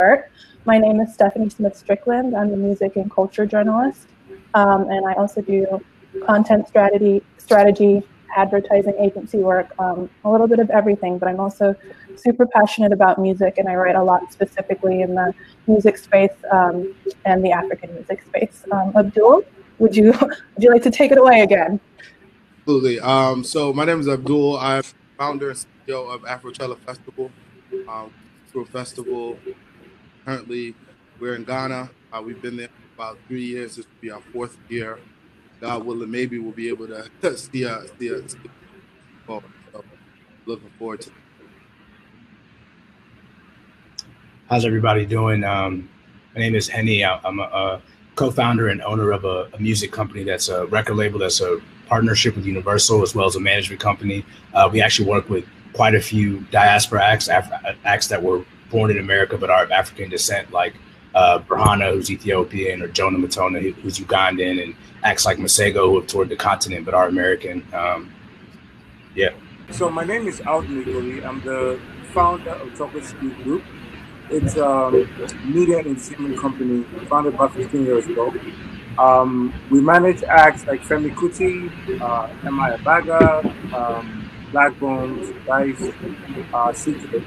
start. My name is Stephanie Smith-Strickland. I'm a music and culture journalist, and I also do content strategy, advertising agency work, a little bit of everything, but I'm also super passionate about music, and I write a lot specifically in the music space and the African music space. Abdul, would you like to take it away again? Absolutely. So my name is Abdul. I'm founder and CEO of Afrochella Festival. Through a festival. Currently, we're in Ghana. We've been there for about 3 years. This will be our 4th year. God willing, maybe we'll be able to see forward. So looking forward to it. How's everybody doing? My name is Henny. I'm a co-founder and owner of a music company that's a record label that's a partnership with Universal, as well as a management company. We actually work with quite a few diaspora acts that were born in America but are of African descent, like Brahana, who's Ethiopian, or Jonah Matona, who's Ugandan, and acts like Masego, who have toured the continent but are American. Yeah. So my name is Audu. I'm the founder of Chocolate Street Group. It's a media and entertainment company founded about 15 years ago. We manage acts like Femi Kuti, Emma Abaga, Black Bones, Dice, Secret.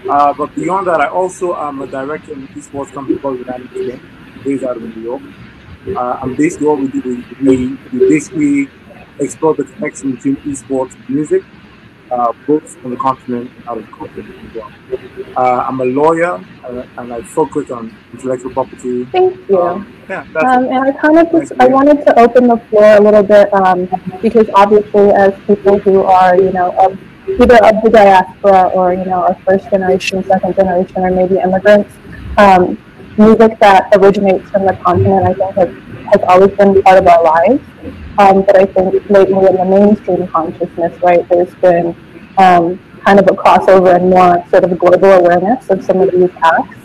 But beyond that, I also am a director in an esports company called United Game, based out of New York. And basically what we do, we basically explore the connection between esports and music, both on the continent and out of the continent as well. I'm a lawyer and I focus on intellectual property. Thank you. Yeah, and I wanted to open the floor a little bit because obviously, as people who are, either of the diaspora or, are first generation, second generation, or maybe immigrants, music that originates from the continent, I think has always been part of our lives. But I think lately in the mainstream consciousness, right, there's been kind of a crossover and more sort of global awareness of some of these acts.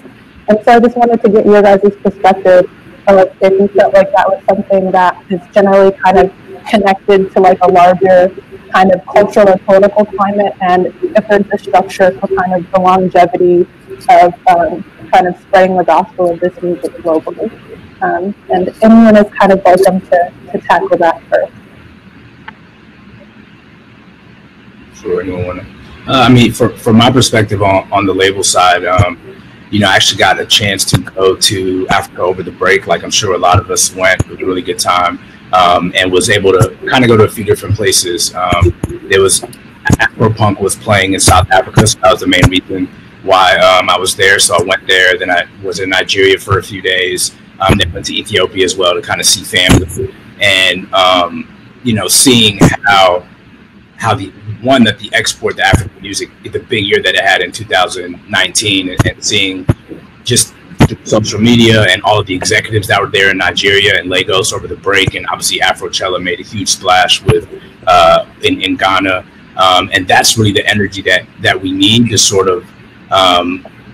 And so I just wanted to get your guys' perspective of if you felt like that was something that is generally kind of connected to like a larger kind of cultural or political climate, and if there's a structure for kind of the longevity of kind of spreading the gospel of this music globally. And anyone is kind of welcome to tackle that first. Sure, anyone want to? I mean, from my perspective on the label side, I actually got a chance to go to Africa over the break. Like I'm sure a lot of us went. It was a really good time, and was able to kind of go to a few different places. There was Afropunk was playing in South Africa, so that was the main reason why I was there. So I went there. Then I was in Nigeria for a few days. Then went to Ethiopia as well to kind of see family, and seeing how the export to African music, the big year that it had in 2019, and seeing just social media and all of the executives that were there in Nigeria and Lagos over the break, and obviously Afrochella made a huge splash with in Ghana, and that's really the energy that we need to sort of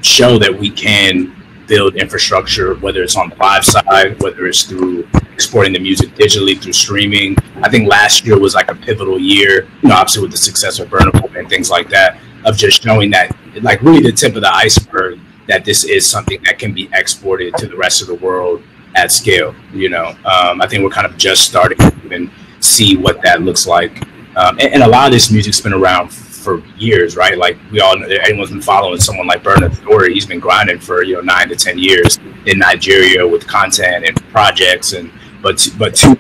show that we can build infrastructure, whether it's on the live side, whether it's through exporting the music digitally through streaming. I think last year was like a pivotal year, obviously with the success of Burna Boy and things like that, of just showing that, like, really the tip of the iceberg, that this is something that can be exported to the rest of the world at scale. I think we're kind of just starting to even see what that looks like. And a lot of this music's been around for years, right? Like anyone's been following someone like Burna's story. He's been grinding for 9 to 10 years in Nigeria with content and projects, but to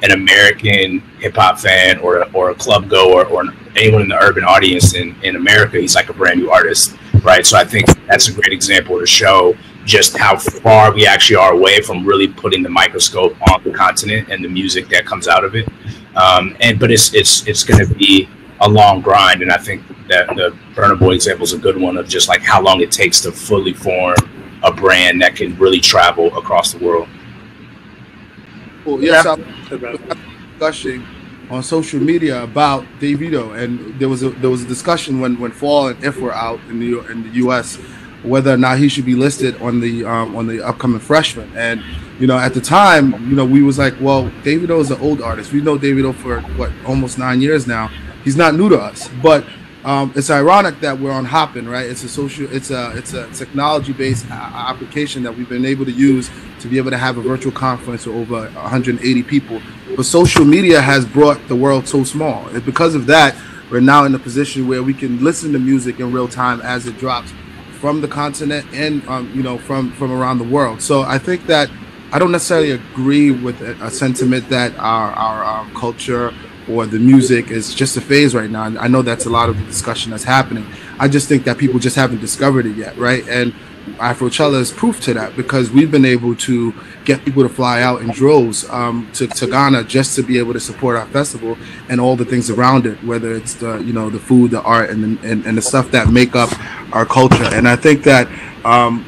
an American hip hop fan or a club goer or anyone in the urban audience in America, he's like a brand new artist, right? So I think that's a great example to show just how far we actually are away from really putting the microscope on the continent and the music that comes out of it. But it's going to be a long grind, and I think that the Burna Boy example is a good one of just like how long it takes to fully form a brand that can really travel across the world. Well, yes, I was discussing on social media about Davido, and there was a discussion when Fall and If were out in the U.S. whether or not he should be listed on the upcoming freshman. And at the time, we was like, well, Davido is an old artist. We know Davido for almost 9 years now. He's not new to us, but it's ironic that we're on Hopin, right? It's a technology-based application that we've been able to use to be able to have a virtual conference with over 180 people. But social media has brought the world so small, and because of that, we're now in a position where we can listen to music in real time as it drops from the continent and from around the world. So I think that I don't necessarily agree with a sentiment that our culture or the music is just a phase right now. And I know that's a lot of the discussion that's happening. I just think that people just haven't discovered it yet, right? And Afrochella is proof to that, because we've been able to get people to fly out in droves to Ghana just to be able to support our festival and all the things around it, whether it's the food, the art, and the stuff that make up our culture. And I think that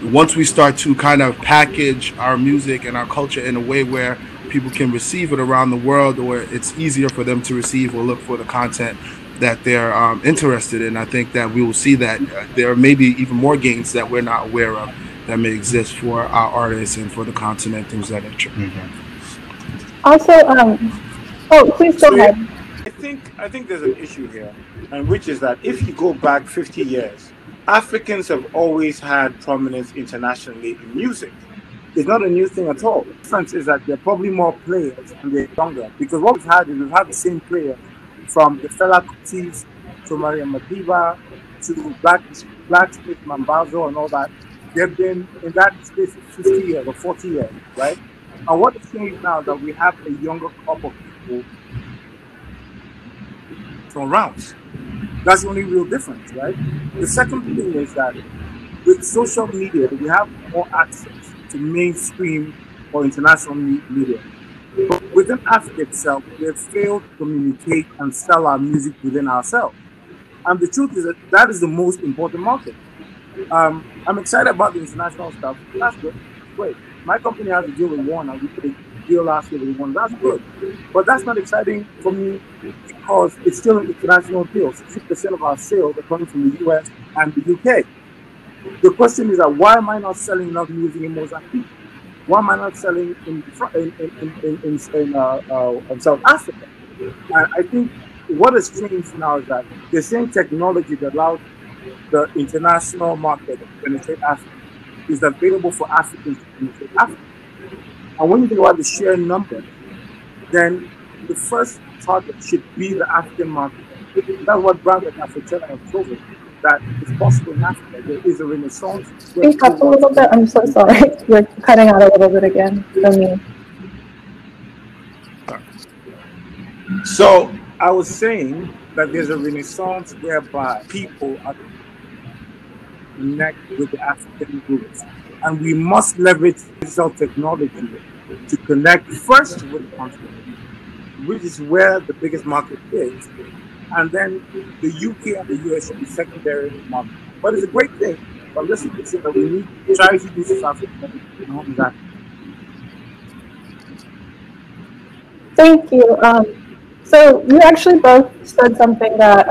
once we start to kind of package our music and our culture in a way where people can receive it around the world, or it's easier for them to receive or look for the content that they're interested in, I think that we will see that there may be even more gains that we're not aware of that may exist for our artists and for the continent, things of that nature. Also, please go ahead. I think there's an issue here, and which is that if you go back 50 years, Africans have always had prominence internationally in music. It's not a new thing at all. The difference is that there are probably more players and they're younger, because what we've had is we've had the same players from the Fela Kutis to Maria Madiba to Black Smith Mambazo and all that. They've been in that space for 50 years or 40 years, right? And what is changed now is that we have a younger crop of people from rounds. That's the only real difference, right? The second thing is that with social media, we have more access to mainstream or international media. But within Africa itself, we have failed to communicate and sell our music within ourselves. And the truth is that that is the most important market. I'm excited about the international stuff. That's good. Great. My company has a deal with Warner. We did a deal last year with Warner. That's good. But that's not exciting for me because it's still an international deal. 60% of our sales are coming from the US and the UK. The question is that why am I not selling enough music in Mozambique? Why am I not selling in South Africa? And I think what has changed now is that the same technology that allows the international market to penetrate Africa is available for Africans to penetrate Africa. And when you think about the sheer number, then the first target should be the African market. That's what brands like Afrochella have proven, that it's possible in Africa. There is a renaissance. Speak up a little bit. I'm so sorry. You're cutting out a little bit again for me. So I was saying that there's a renaissance whereby people are connect with the African roots, and we must leverage digital technology to connect first with the continent, which is where the biggest market is, and then the UK and the US should be secondary market. But it's a great thing. But listen, it's that we need to try to do this Africa. Thank you. So you actually both said something that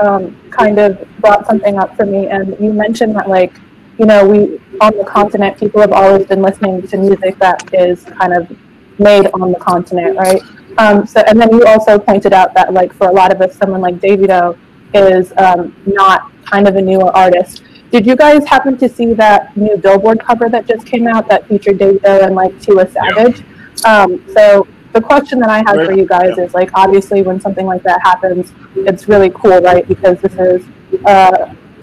kind of brought something up for me, and you mentioned that, like, we on the continent, people have always been listening to music that is kind of made on the continent, right? So, and then you also pointed out that, like, for a lot of us, someone like Davido is not kind of a newer artist. Did you guys happen to see that new Billboard cover that just came out that featured Davido and, like, Tiwa Savage? So the question that I have for you guys is, like, obviously when something like that happens, it's really cool, right? Because this is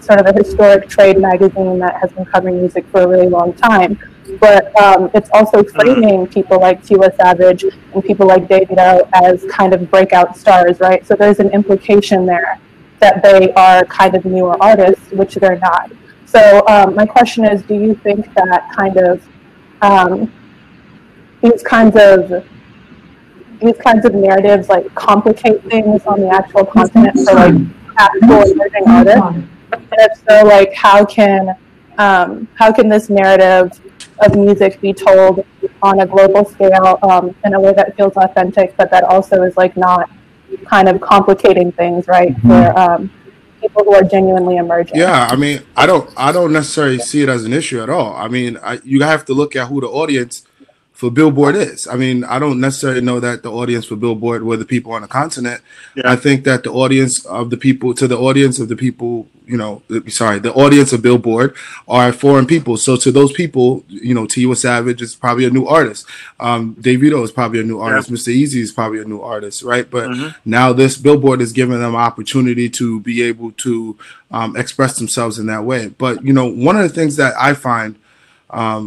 sort of a historic trade magazine that has been covering music for a really long time. But it's also framing people like Tiwa Savage and people like Davido as kind of breakout stars, right? So there's an implication there that they are kind of newer artists, which they're not. So my question is, do you think that kind of these kinds of narratives, like, complicate things on the actual continent for, like, actual emerging artists? And if so, like, how can this narrative of music be told on a global scale in a way that feels authentic, but that also is, like, not kind of complicating things, right, for people who are genuinely emerging? Yeah, I mean, I don't necessarily see it as an issue at all. I mean, you have to look at who the audience for Billboard is. I mean, I don't necessarily know that the audience for Billboard were the people on the continent. Yeah. I think that the audience of the people, to the audience of the people, you know, sorry, the audience of Billboard are foreign people. So to those people, you know, Tiwa Savage is probably a new artist. Davido is probably a new artist. Yeah. Mr. Easy is probably a new artist, right? But now this Billboard is giving them an opportunity to be able to express themselves in that way. But, you know, one of the things that I find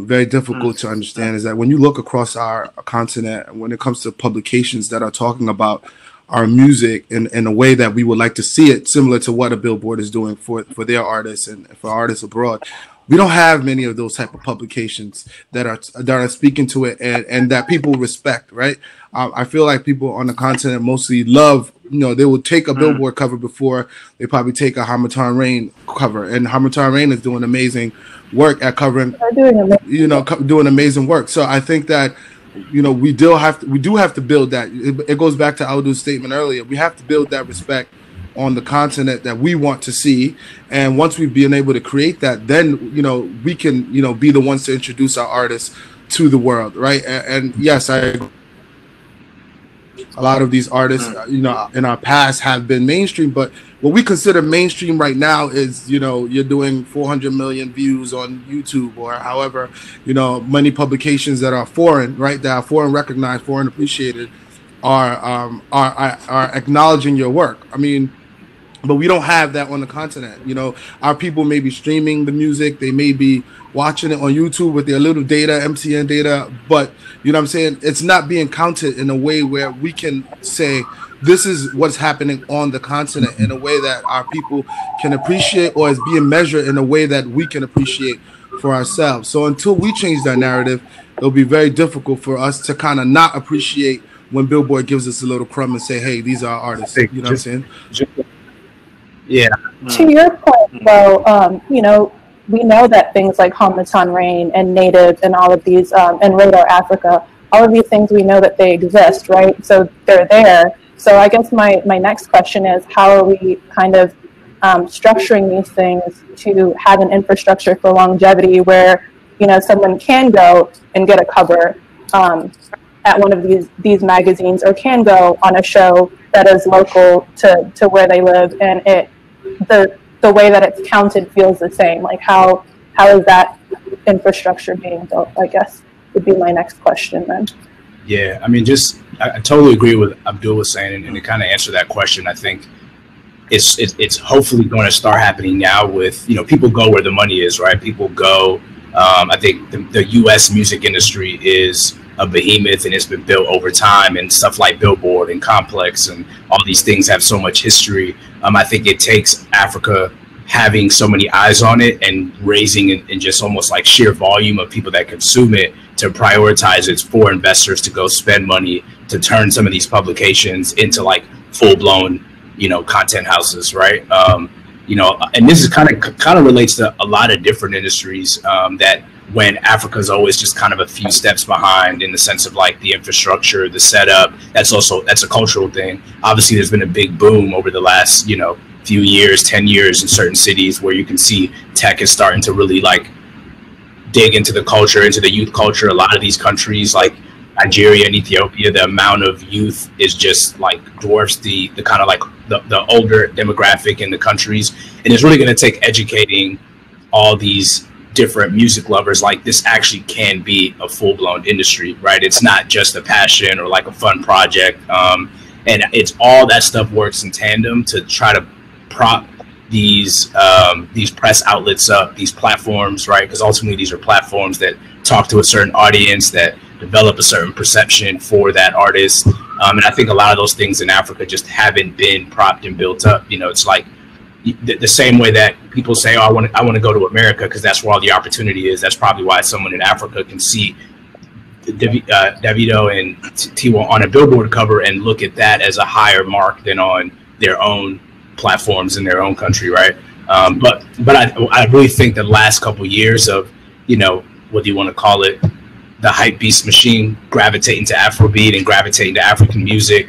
very difficult to understand is that when you look across our continent, when it comes to publications that are talking about our music in a way that we would like to see it, similar to what a Billboard is doing for their artists and for artists abroad, we don't have many of those type of publications that are speaking to it and that people respect, right? I feel like people on the continent mostly love, you know, they will take a Billboard cover before they probably take a Hamilton Rain cover, and Hamilton Rain is doing amazing work at covering, you know, doing amazing work. So I think that, you know, we do have to build that. It goes back to Audu's statement earlier. We have to build that respect on the continent that we want to see, and once we've been able to create that, then, you know, we can, you know, be the ones to introduce our artists to the world, right? And yes, a lot of these artists, you know, in our past have been mainstream, but what we consider mainstream right now is, you know, you're doing 400 million views on YouTube or however, you know, many publications that are foreign, right, that are foreign recognized, foreign appreciated, are acknowledging your work. I mean, but we don't have that on the continent. You know, our people may be streaming the music, they may be watching it on YouTube with their little data, MTN data, but, you know what I'm saying, it's not being counted in a way where we can say, this is what's happening on the continent in a way that our people can appreciate, or is being measured in a way that we can appreciate for ourselves. So until we change that narrative, it'll be very difficult for us to kind of not appreciate when Billboard gives us a little crumb and say, hey, these are artists. You know what I'm saying? Yeah. To your point, though, you know, we know that things like Hamilton Rain and Native and all of these, and Radar Africa, all of these things, we know that they exist, right? So they're there. So I guess my next question is, how are we kind of structuring these things to have an infrastructure for longevity where, you know, someone can go and get a cover at one of these magazines, or can go on a show that is local to where they live, and the way that it's counted feels the same. Like how is that infrastructure being built, I guess, would be my next question then. Yeah, I mean, I totally agree with Abdul was saying, and to kind of answer that question, I think it's hopefully going to start happening now with, you know, people go where the money is, right? People go. I think the U.S. music industry is a behemoth, and it's been built over time, and stuff like Billboard and Complex and all these things have so much history. I think it takes Africa having so many eyes on it and raising in just almost like sheer volume of people that consume it to prioritize it for investors to go spend money to turn some of these publications into like full-blown, you know, content houses, right? You know, and this is kind of relates to a lot of different industries that when Africa's always just kind of a few steps behind in the sense of like the infrastructure, the setup. That's a cultural thing. Obviously, there's been a big boom over the last, you know, few years, 10 years in certain cities where you can see tech is starting to really like dig into the culture, into the youth culture. A lot of these countries like Nigeria and Ethiopia, the amount of youth is just like dwarfs the kind of like the older demographic in the countries. And it's really going to take educating all these different music lovers like this actually can be a full-blown industry, right? It's not just a passion or like a fun project. And it's all that stuff works in tandem to try to prop these press outlets up, these platforms, right? Because ultimately these are platforms that talk to a certain audience, that develop a certain perception for that artist. And I think a lot of those things in Africa just haven't been propped and built up. You know, it's like the same way that people say, oh, I want to go to America because that's where all the opportunity is. That's probably why someone in Africa can see Davido and Tiwa on a Billboard cover and look at that as a higher mark than on their own platforms in their own country, right? But I really think the last couple of years of, you know, what do you want to call it, the hype beast machine gravitating to Afrobeat and gravitating to African music,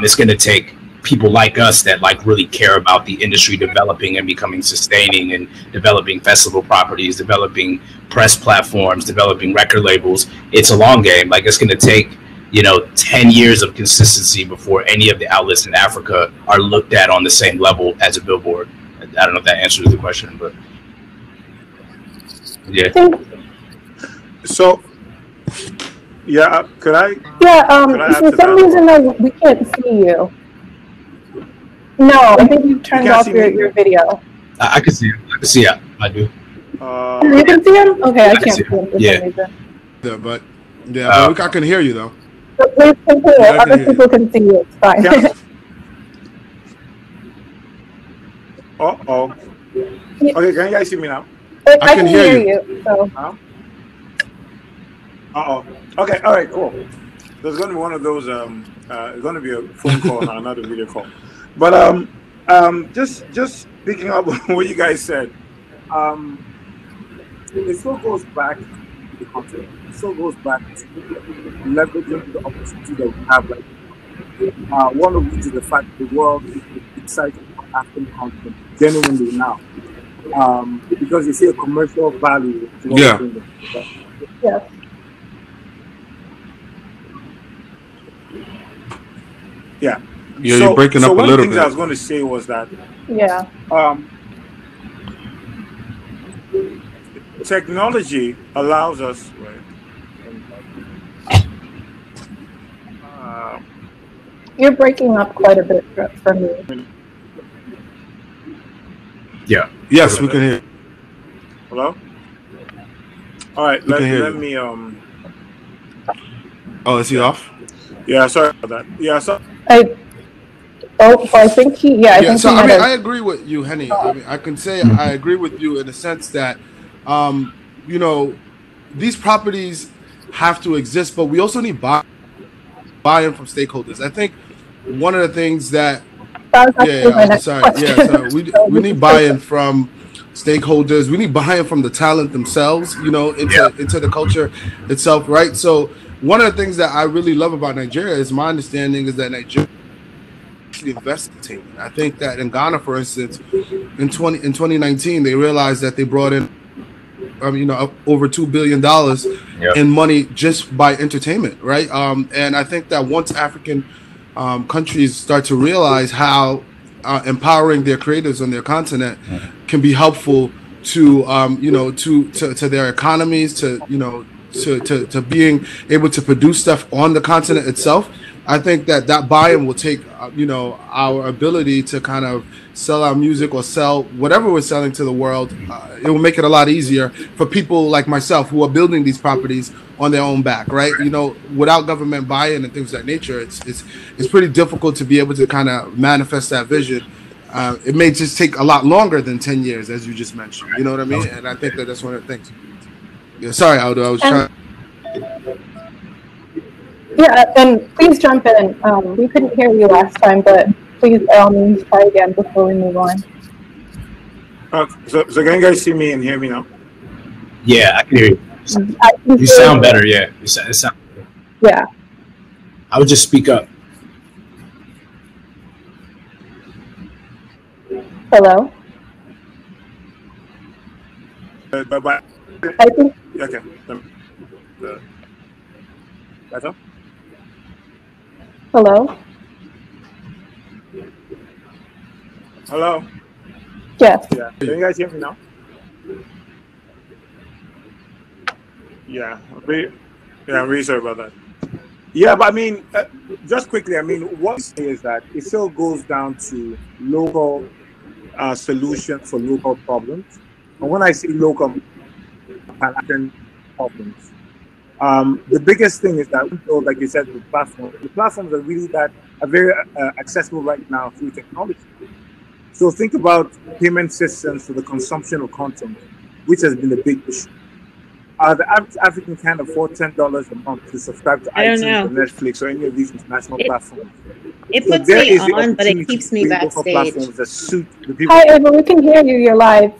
it's going to take people like us that like really care about the industry developing and becoming sustaining, and developing festival properties, developing press platforms, developing record labels. It's a long game. Like, it's going to take, you know, 10 years of consistency before any of the outlets in Africa are looked at on the same level as a Billboard. I don't know if that answers the question, but yeah. So, yeah, could I? Yeah, for some reason though, we can't see you. No, I think you turned off your video. I can see it. I can see it. I do. You can see him? Okay, I can't see him for some reason. Yeah, but I can hear you though. So please continue. Other people can see you. It's fine. Uh-oh. Okay, can you guys see me now? I can hear you. So. Uh-oh. Okay, all right, cool. There's going to be one of those, it's going to be a phone call, not a video call. But just picking up on what you guys said, it still goes back to the content. It still goes back to leveraging the opportunity that we have right now. One of which is the fact that the world is excited about African content genuinely now. Because you see a commercial value to what we're doing. Yeah. Yeah. Yeah, you're breaking up a little bit. So one of the things I was going to say was that technology allows us. You're breaking up quite a bit for me. Yeah. Yes, we can hear. Hello. All right. Let me. Oh, is he off? Yeah. Sorry about that. Yeah. So. I think he. Yeah. I think so I agree with you, Henny. I mean, I can say I agree with you in the sense that, you know, these properties have to exist, but we also need buy-in from stakeholders. I think one of the things that we need buy-in from stakeholders. We need buy-in from the talent themselves, you know, into the culture itself, right? So one of the things that I really love about Nigeria is my understanding is that Nigeria actually invests in entertainment. I think that in Ghana, for instance, in 2019, they realized that they brought in over $2 billion in money just by entertainment, right? And I think that once African countries start to realize how empowering their creators on their continent can be helpful to to their economies, to being able to produce stuff on the continent itself, I think that buy-in will take our ability to kind of sell our music or sell whatever we're selling to the world. It will make it a lot easier for people like myself who are building these properties on their own back, right? You know, without government buy-in and things of that nature, it's pretty difficult to be able to kind of manifest that vision. It may just take a lot longer than 10 years, as you just mentioned. You know what I mean? And I think that's one of the things. Yeah, sorry, Audu, I was trying. Yeah, and please jump in. We couldn't hear you last time, but please try again before we move on. So can you guys see me and hear me now? Yeah, I can hear you. You sound better, yeah. It sounds better. Yeah. I would just speak up. Hello? But I think... Okay. Better? Hello? Hello? Yes. Yeah. Can you guys hear me now? Yeah. I'm really sorry about that. Yeah, but I mean, just quickly, I mean, what I say is that it still goes down to local solutions for local problems. And when I say local, Pan-African problems, the biggest thing is that, like you said, the platforms are really very accessible right now through technology. So think about payment systems for the consumption of content, which has been a big issue. The average African can't afford $10 a month to subscribe to iTunes or Netflix or any of these international platforms. It puts me on, but it keeps me backstage. That suit the people. Hi, Ava, we can hear you. You're live.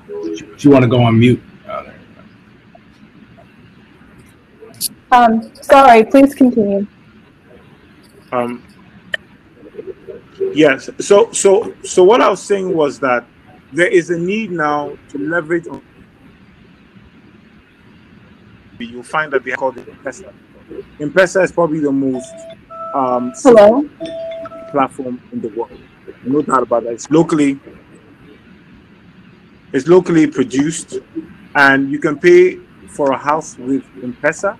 If you want to go on mute. Sorry, please continue. Yes. So what I was saying was that there is a need now to leverage on. You'll find that they call it M-Pesa. M-Pesa is probably the most platform in the world. No doubt about that. It's locally produced, and you can pay for a house with M-Pesa,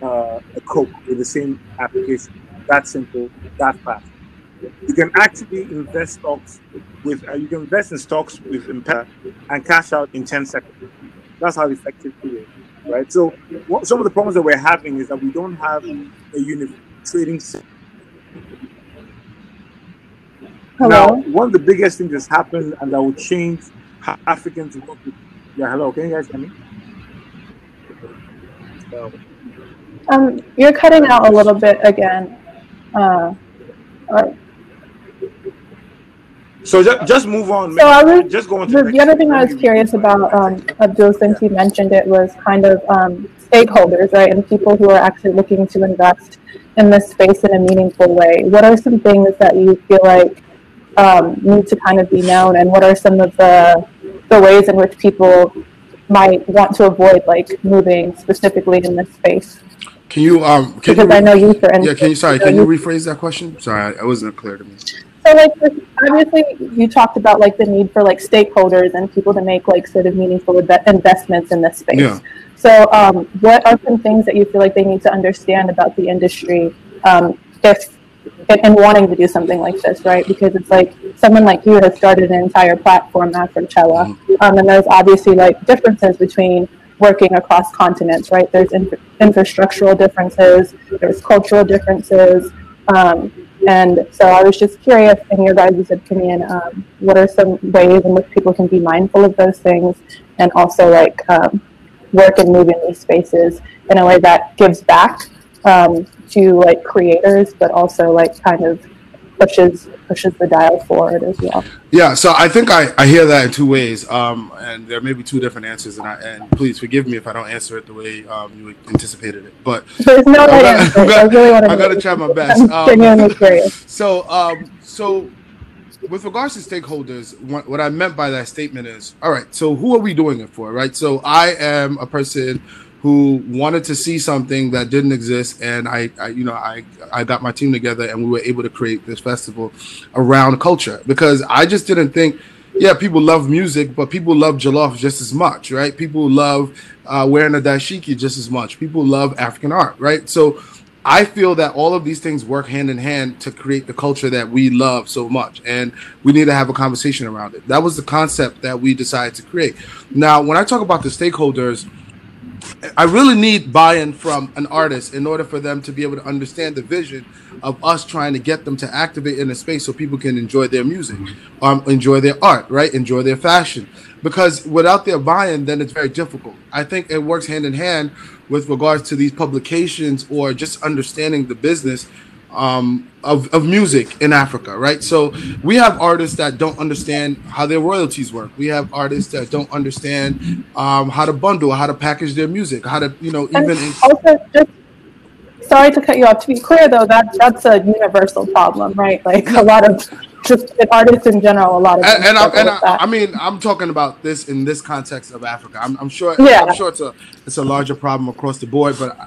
a Coke with the same application. That simple, that fast. You can actually invest in stocks with M-Pesa and cash out in 10 seconds. That's how effective it is, right? So some of the problems that we're having is that we don't have a unified trading system. Now, one of the biggest things that's happened and that will change how Africans work with. Yeah, hello, can you guys hear me? You're cutting out a little bit again. So just move on. So I was just going to the other thing I was curious about, Abdul, since you mentioned it, was kind of stakeholders, right, and people who are actually looking to invest in this space in a meaningful way. What are some things that you feel like need to kind of be known, and what are some of the ways in which people might want to avoid like moving specifically in this space? Can you because I know you, for instance, can you rephrase that question? Sorry, it wasn't clear to me. So like obviously you talked about like the need for like stakeholders and people to make like sort of meaningful investments in this space. Yeah. So what are some things that you feel like they need to understand about the industry and wanting to do something like this, right? Because it's like someone like you has started an entire platform, Afrochella, and there's obviously like differences between working across continents, right? There's infrastructural differences, there's cultural differences, and so I was just curious, in your guys' opinion, what are some ways in which people can be mindful of those things and also like work and move in these spaces in a way that gives back to like creators, but also like kind of pushes the dial forward as well. Yeah, so I think I hear that in two ways, and there may be two different answers, and please forgive me if I don't answer it the way you anticipated it. But there's no right answer. I gotta try my best. Genuinely curious. So with regards to stakeholders, what I meant by that statement is, all right, so who are we doing it for, right? So I am a person who wanted to see something that didn't exist, and I got my team together and we were able to create this festival around culture, because I just didn't think, yeah, people love music, but people love jollof just as much, right? People love wearing a dashiki just as much. People love African art, right? So I feel that all of these things work hand in hand to create the culture that we love so much, and we need to have a conversation around it. That was the concept that we decided to create. Now, when I talk about the stakeholders, I really need buy-in from an artist in order for them to be able to understand the vision of us trying to get them to activate in a space so people can enjoy their music, enjoy their art, right? Enjoy their fashion. Because without their buy-in, then it's very difficult. I think it works hand in hand with regards to these publications or just understanding the business of music in Africa, right? So we have artists that don't understand how their royalties work. We have artists that don't understand how to bundle, how to package their music, how to, also, just sorry to cut you off. To be clear, though, that's a universal problem, right? Like a lot of just artists in general, a lot of. I'm talking about this in this context of Africa. I'm sure. Yeah. I'm sure it's a larger problem across the board, but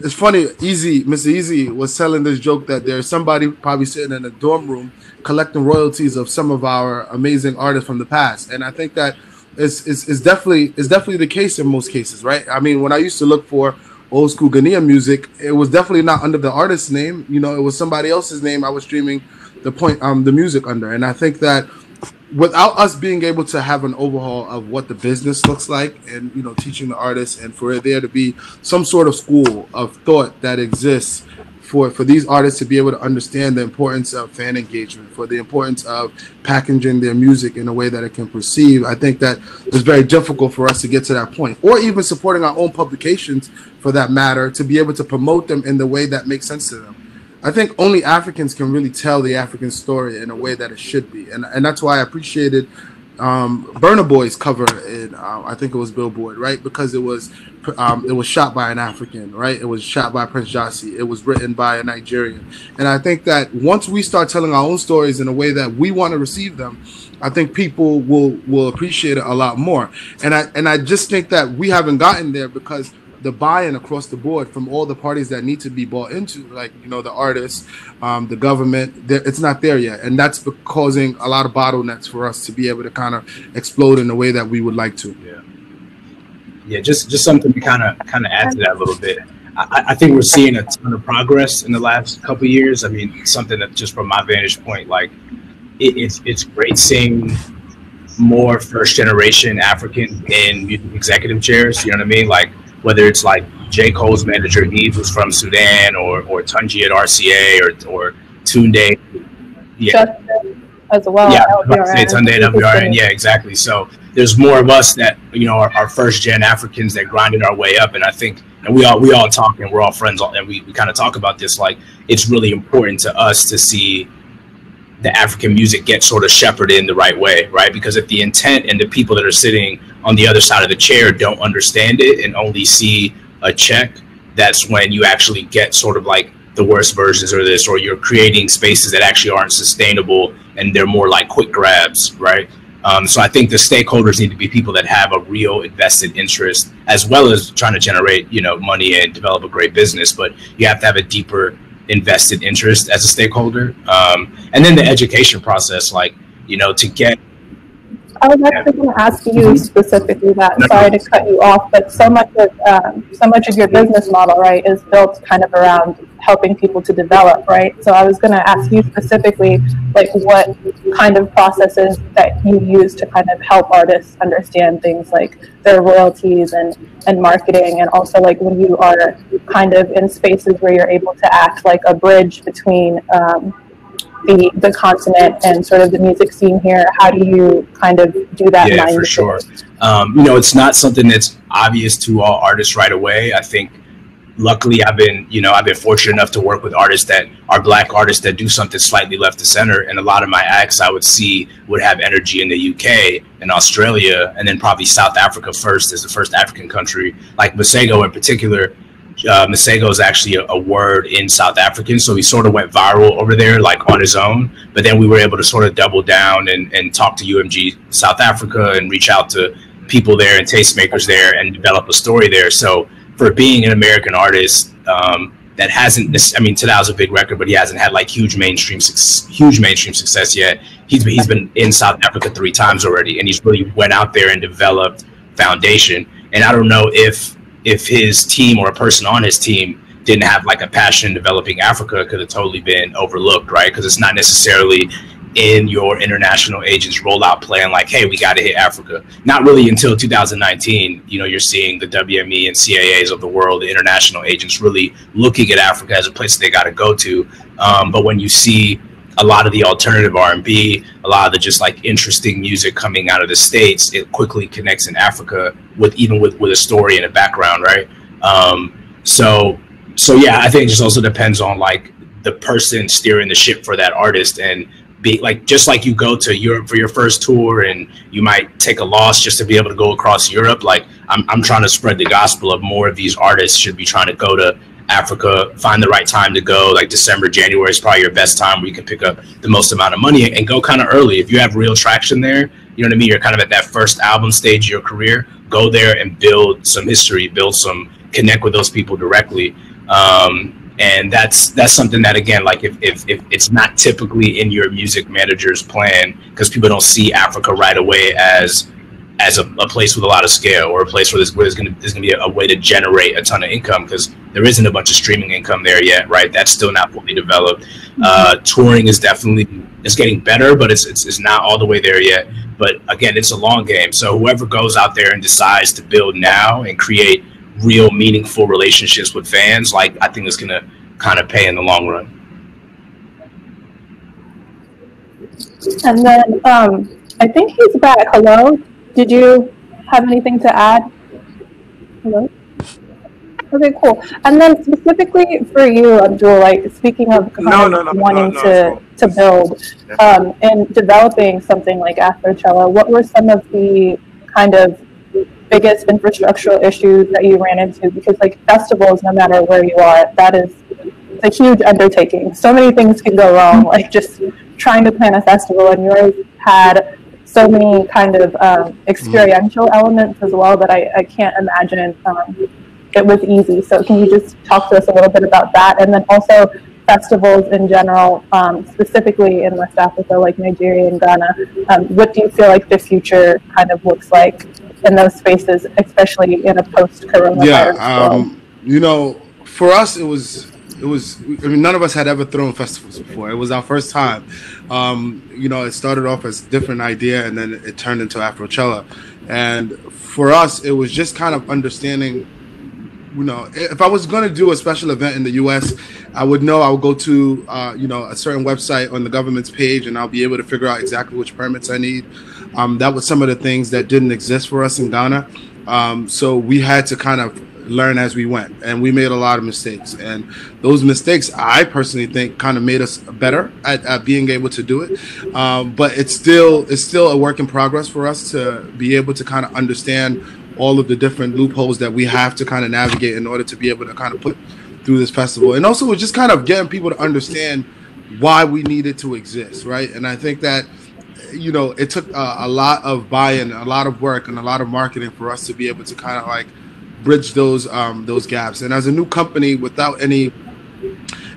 it's funny. Mr. Easy was telling this joke that there's somebody probably sitting in a dorm room collecting royalties of some of our amazing artists from the past, and I think that is definitely the case in most cases, right? I mean, when I used to look for old school Ghanaian music, it was definitely not under the artist's name. It was somebody else's name I was streaming the music under, and I think that without us being able to have an overhaul of what the business looks like and teaching the artists, and for there to be some sort of school of thought that exists for these artists to be able to understand the importance of fan engagement, for the importance of packaging their music in a way that it can perceive, I think that it's very difficult for us to get to that point, or even supporting our own publications for that matter, to be able to promote them in the way that makes sense to them. I think only Africans can really tell the African story in a way that it should be. And that's why I appreciated, Burna Boy's cover in I think it was Billboard, right? Because it was shot by an African, right? It was shot by Prince Jassi. It was written by a Nigerian. And I think that once we start telling our own stories in a way that we want to receive them, I think people will appreciate it a lot more. And I just think that we haven't gotten there because the buy-in across the board from all the parties that need to be bought into, like, you know, the artists, the government, it's not there yet. And that's causing a lot of bottlenecks for us to be able to kind of explode in the way that we would like to. Yeah, just something to kind of add to that a little bit. I think we're seeing a ton of progress in the last couple of years. I mean, something that just from my vantage point, like it's great seeing more first generation African in music executive chairs. You know what I mean? Like, whether it's like J. Cole's manager Eve, who's from Sudan, or Tunji at RCA, or Tunde, as well. Yeah, Tunde at WRN. Yeah, exactly. So there's more of us that, you know, are first gen Africans that grinded our way up, and I think, and we all talk, and we're all friends, and we kind of talk about this. Like, it's really important to us to see the African music get sort of shepherded in the right way, right? Because if the intent and the people that are sitting on the other side of the chair don't understand it and only see a check, that's when you actually get sort of like the worst versions of this, or you're creating spaces that actually aren't sustainable and they're more like quick grabs, right? So I think the stakeholders need to be people that have a real invested interest, as well as trying to generate, you know, money and develop a great business. But you have to have a deeper invested interest as a stakeholder, and then the education process, like, you know, to get. I was actually going to ask you specifically that. Sorry to cut you off, but so much of your business model, right, is built kind of around helping people to develop, right? So I was going to ask you specifically, like, what kind of processes that you use to kind of help artists understand things like their royalties and marketing, and also like when you are kind of in spaces where you're able to act like a bridge between the continent and sort of the music scene here. How do you kind of do that? Yeah, for sure. You know, it's not something that's obvious to all artists right away. I think luckily I've been fortunate enough to work with artists that are Black artists that do something slightly left of center. And a lot of my acts I would see would have energy in the UK and Australia, and then probably South Africa first as the first African country. Like Masego in particular, Masego is actually a word in South African, so he sort of went viral over there, like on his own. But then we were able to sort of double down and talk to UMG South Africa and reach out to people there and tastemakers there and develop a story there. So for being an American artist that hasn't, I mean, Tadal's a big record, but he hasn't had like huge mainstream success yet. He's been in South Africa 3 times already, and he's really went out there and developed foundation. And I don't know if his team or a person on his team didn't have like a passion in developing Africa, it could have totally been overlooked, right? Because it's not necessarily in your international agents rollout plan like, hey, we got to hit Africa. Not really until 2019, you know, you're seeing the WME and CAAs of the world, the international agents really looking at Africa as a place they got to go to. But when you see a lot of the alternative R&B, a lot of the just like interesting music coming out of the States, it quickly connects in Africa with a story and a background, right? So yeah, I think it just also depends on like the person steering the ship for that artist, and be like, just like you go to Europe for your first tour and you might take a loss just to be able to go across Europe. Like I'm trying to spread the gospel of more of these artists should be trying to go to Africa, find the right time to go. Like December, January is probably your best time where you can pick up the most amount of money, and go kind of early. If you have real traction there, you know what I mean? You're kind of at that first album stage of your career, go there and build some history, connect with those people directly. And that's something that, again, like if it's not typically in your music manager's plan, because people don't see Africa right away as a place with a lot of scale, or a place where there's going to be a way to generate a ton of income, because there isn't a bunch of streaming income there yet, right? That's still not fully developed. Touring is getting better, but it's not all the way there yet. But again, it's a long game. So whoever goes out there and decides to build now and create real meaningful relationships with fans, like, I think it's going to kind of pay in the long run. And then I think he's back. Hello? Did you have anything to add? Hello? Okay, cool. And then specifically for you, Abdul, like speaking of wanting to build and developing something like Afrochella, what were some of the kind of biggest infrastructural issues that you ran into? Because like festivals, no matter where you are, that is a huge undertaking. So many things can go wrong, like just trying to plan a festival, and yours had so many kind of experiential elements as well that I can't imagine it was easy. So can you just talk to us a little bit about that? And then also festivals in general, specifically in West Africa, like Nigeria and Ghana. What do you feel like the future kind of looks like in those spaces, especially in a post-coronavirus world? You know, for us, it was, I mean, none of us had ever thrown festivals before. It was our first time. You know, it started off as a different idea, and then it turned into Afrochella. And for us, it was just kind of understanding, you know, if I was going to do a special event in the U.S., I would know I would go to, you know, a certain website on the government's page, and I'll be able to figure out exactly which permits I need. That was some of the things that didn't exist for us in Ghana. So we had to kind of learn as we went, and we made a lot of mistakes. And those mistakes, I personally think, kind of made us better at being able to do it. But it's still a work in progress for us to be able to kind of understand all of the different loopholes that we have to kind of navigate in order to be able to kind of put through this festival. And also it's just kind of getting people to understand why we needed to exist, right? And I think that, you know, it took a lot of buy-in, a lot of work, and a lot of marketing for us to be able to kind of like bridge those gaps. And as a new company, without any,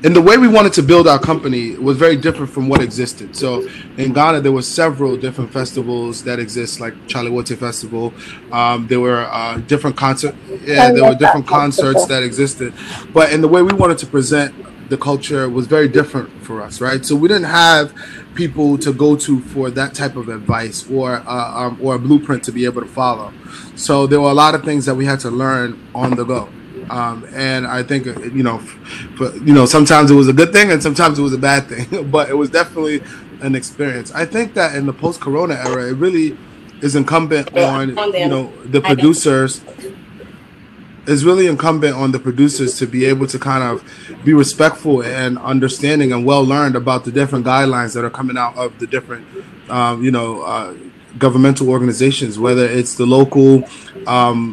and the way we wanted to build our company was very different from what existed. So in Ghana, there were several different festivals that exist, like Chalewote Festival. There were different concerts. Yeah, there were different concerts that existed. But in the way we wanted to present the culture was very different for us, right? So we didn't have people to go to for that type of advice or a blueprint to be able to follow. So there were a lot of things that we had to learn on the go. And I think, you know, sometimes it was a good thing and sometimes it was a bad thing, but it was definitely an experience. I think that in the post-corona era, it really is incumbent on, you know, the producers. It's really incumbent on the producers to be able to kind of be respectful and understanding and well learned about the different guidelines that are coming out of the different, you know, governmental organizations, whether it's the local,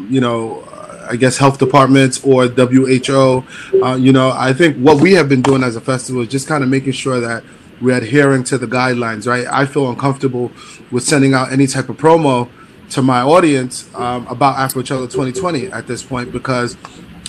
you know, I guess health departments or WHO. You know, I think what we have been doing as a festival is just kind of making sure that we're adhering to the guidelines, right? I feel uncomfortable with sending out any type of promo to my audience about Afrochella 2020 at this point, because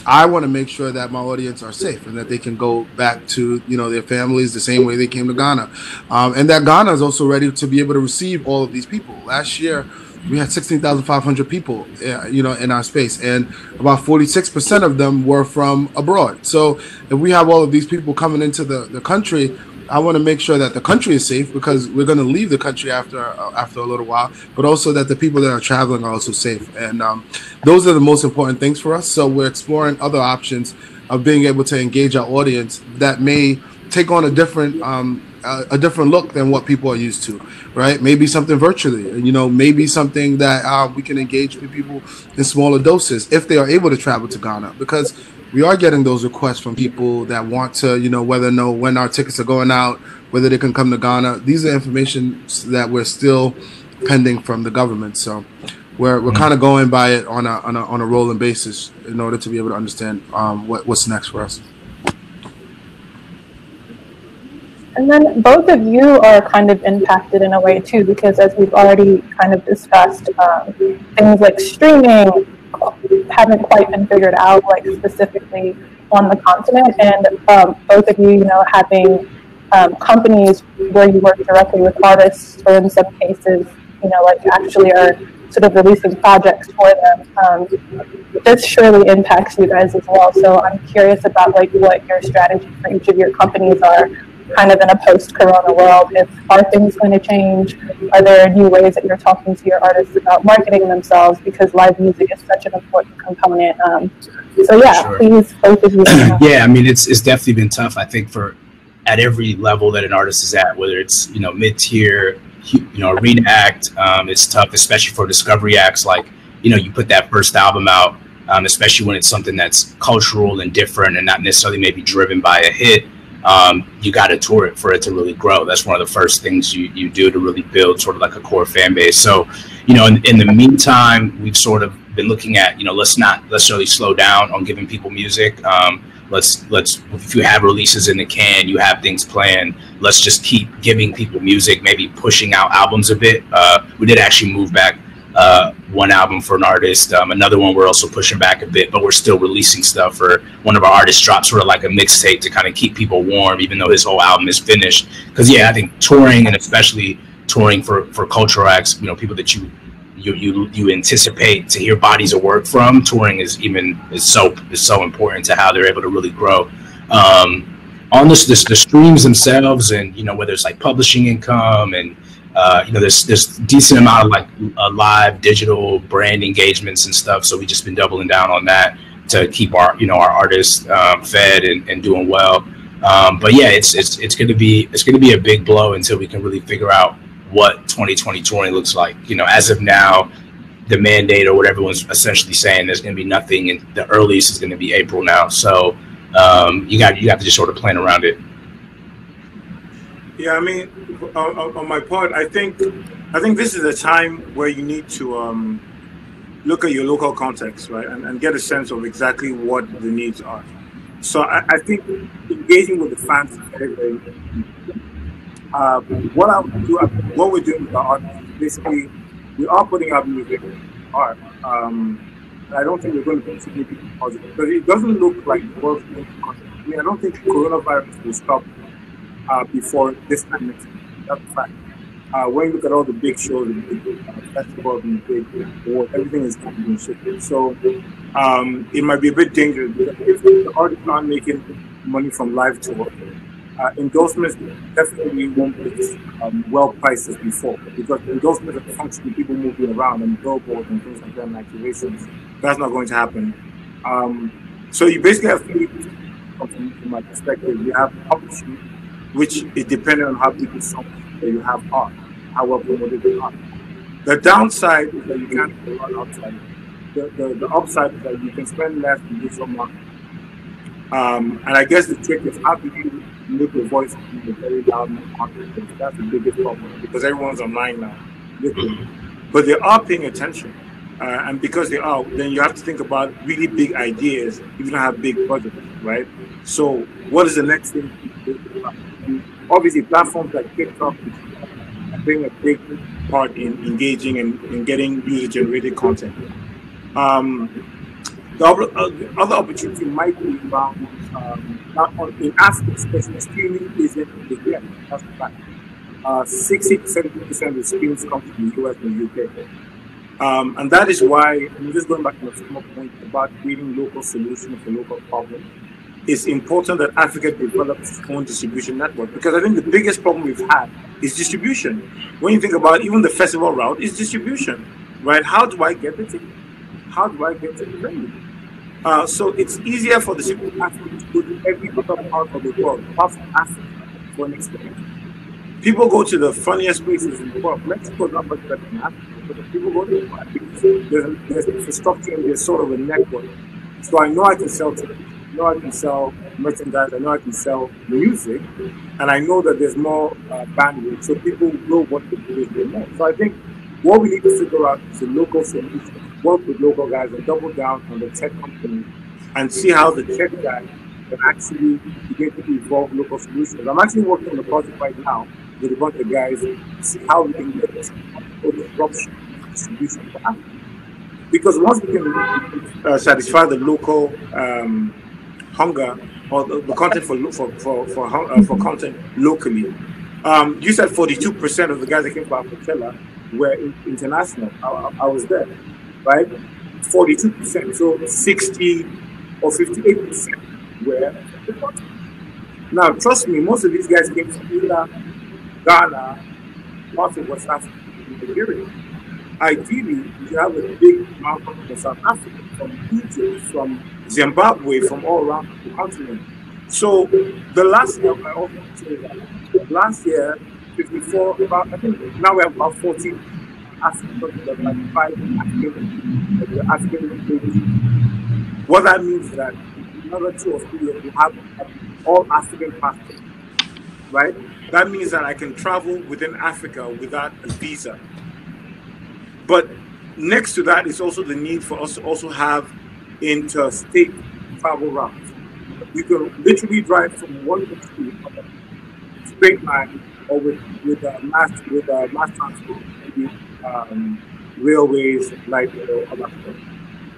I want to make sure that my audience are safe and that they can go back to, you know, their families the same way they came to Ghana, and that Ghana is also ready to be able to receive all of these people. Last year, we had 16,500 people, you know, in our space, and about 46% of them were from abroad. So if we have all of these people coming into the country, I want to make sure that the country is safe, because we're going to leave the country after a little while, but also that the people that are traveling are also safe. And those are the most important things for us. So we're exploring other options of being able to engage our audience that may take on a different look than what people are used to, right? Maybe something virtually, you know, maybe something that we can engage with people in smaller doses if they are able to travel to Ghana, because we are getting those requests from people that want to, you know, whether know when our tickets are going out, whether they can come to Ghana. These are information that we're still pending from the government. So we're kind of going by it on a rolling basis in order to be able to understand what's next for us. And then both of you are kind of impacted in a way too, because as we've already kind of discussed, things like streaming haven't quite been figured out, like specifically on the continent. And both of you, you know, having companies where you work directly with artists, or in some cases, you know, like actually are sort of releasing projects for them, this surely impacts you guys as well. So I'm curious about like what your strategy for each of your companies are, kind of in a post-corona world. Are things going to change? Are there new ways that you're talking to your artists about marketing themselves, because live music is such an important component? So yeah, sure. Please, both of you. Yeah, I mean, it's definitely been tough, I think, for at every level that an artist is at, whether it's, you know, mid-tier, you know, arena act. It's tough, especially for discovery acts. Like, you know, you put that first album out, especially when it's something that's cultural and different and not necessarily maybe driven by a hit. You got to tour it for it to really grow. That's one of the first things you do to really build sort of like a core fan base. So, you know, in the meantime, we've sort of been looking at, you know, let's not necessarily slow down on giving people music. Let's if you have releases in the can, you have things planned, let's just keep giving people music, maybe pushing out albums a bit. We did actually move back one album for an artist. Another one we're also pushing back a bit, but we're still releasing stuff. For one of our artists dropped sort of like a mixtape to kind of keep people warm, even though his whole album is finished. Because yeah, I think touring, and especially touring for cultural acts, you know, people that you anticipate to hear bodies of work from, touring is so important to how they're able to really grow. On the streams themselves, and you know, whether it's like publishing income and you know, there's decent amount of like live digital brand engagements and stuff. So we just been doubling down on that to keep our artists fed and doing well. But yeah, it's gonna be a big blow until we can really figure out what 2020 touring looks like. You know, as of now, the mandate or what everyone's essentially saying, there's going to be nothing, and the earliest is going to be April now. So you have to just sort of plan around it. Yeah, I mean, on my part, I think this is a time where you need to look at your local context, right, and get a sense of exactly what the needs are. So I think engaging with the fans is very, very important. What we're doing with our art, basically, we are putting out music art. I don't think we're going to be significantly positive, because it doesn't look like the world's going to continue. I mean, I don't think coronavirus will stop before this time next year. That's a fact. When you look at all the big shows, the big festivals, and the big awards, everything is kind of being shifted. So it might be a bit dangerous, because if the artists aren't making money from live tour, endorsements definitely won't be well priced as before, because endorsements are functioning, people moving around and billboards and things like that, and activations. That's not going to happen. So you basically have three, from my perspective. You have publishing, which is dependent on how people sell that you have art, how well promoted they are. The downside is that you can't do a lot outside. The upside is that you can spend less in digital marketing. And I guess the trick is, how do you make your voice in a very loud market? That's the biggest problem, because everyone's online now, literally. But they are paying attention. And because they are, then you have to think about really big ideas if you don't have big budgets, right? So what is the next thing to do? Obviously, platforms like TikTok are playing a big part in engaging and getting user-generated content. The other opportunity might be around, in Africa, especially streaming isn't the yet. That's the fact. 60 to 70% of the streams come from the US and the UK. And that is why, I'm just going back to the former point about creating local solutions for local problems. It's important that Africa develops its own distribution network, because I think the biggest problem we've had is distribution. When you think about even the festival route, is distribution, right? How do I get the ticket? How do I get to the venue? So it's easier for the simple African to go to every other part of the world, apart from Africa, for an experience. People go to the funniest places in the world. Mexico is not much better than Africa, but people go to it. There's infrastructure and there's sort of a network. So I know I can sell tickets, I know I can sell merchandise, I know I can sell music, and I know that there's more bandwidth, so people will want to do this more. So I think what we need to figure out is a local solution, work with local guys and double down on the tech company and see how the tech guys can actually begin to evolve local solutions. I'm actually working on a project right now with a bunch of guys to see how we can get this disruption distribution for Africa. Because once we can satisfy the local hunger or the content for content locally, you said 42% of the guys that came from Afrochella were international. I was there, right? 42%, so 60 or 58% were. Now, trust me, most of these guys came from either Ghana, parts of West Africa, and Nigeria. Ideally, you have a big amount from South Africa, from Egypt, from Zimbabwe, from all around the continent. So the last year, I also say that last year, 54, I think now we have about 14 African, like 5 African babies What that means is that another 2 or 3 years, we'll have all African passports, right? That means that I can travel within Africa without a visa. But next to that is also the need for us to also have interstate travel routes. You can literally drive from one country to another, straight line, or with mass transport, maybe railways, like other stuff.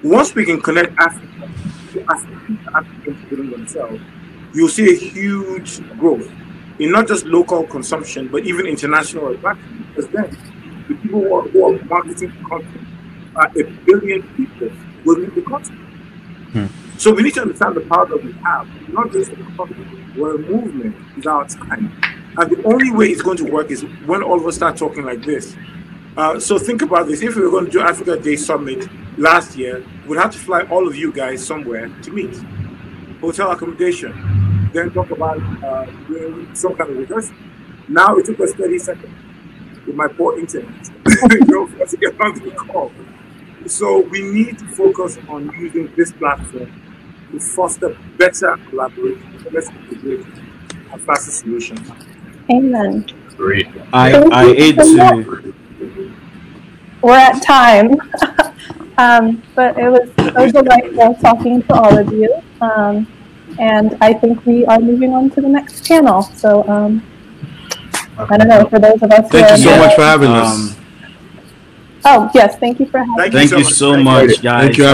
Once we can connect Africa to Africans within themselves, you'll see a huge growth in not just local consumption, but even international attraction. Because then, the people who are marketing the content, 1 billion people will leave the country. So we need to understand the power that we have, not just the content. We're a movement, it's our time. And the only way it's going to work is when all of us start talking like this. So think about this. If we were going to do Africa Day Summit last year, we'd have to fly all of you guys somewhere to meet. Hotel accommodation. Then talk about doing some kind of rehearsal. Now it took us 30 seconds with my poor internet for us to get onto the call. So we need to focus on using this platform to foster better collaboration, better integration, and faster solutions. Amen. Great. I hate to. We're at time, but it was so delightful talking to all of you. And I think we are moving on to the next panel. So I don't know, for those of us. Thank you so much for having us. Oh yes, thank you for having us. Thank you so much, guys. Thank you.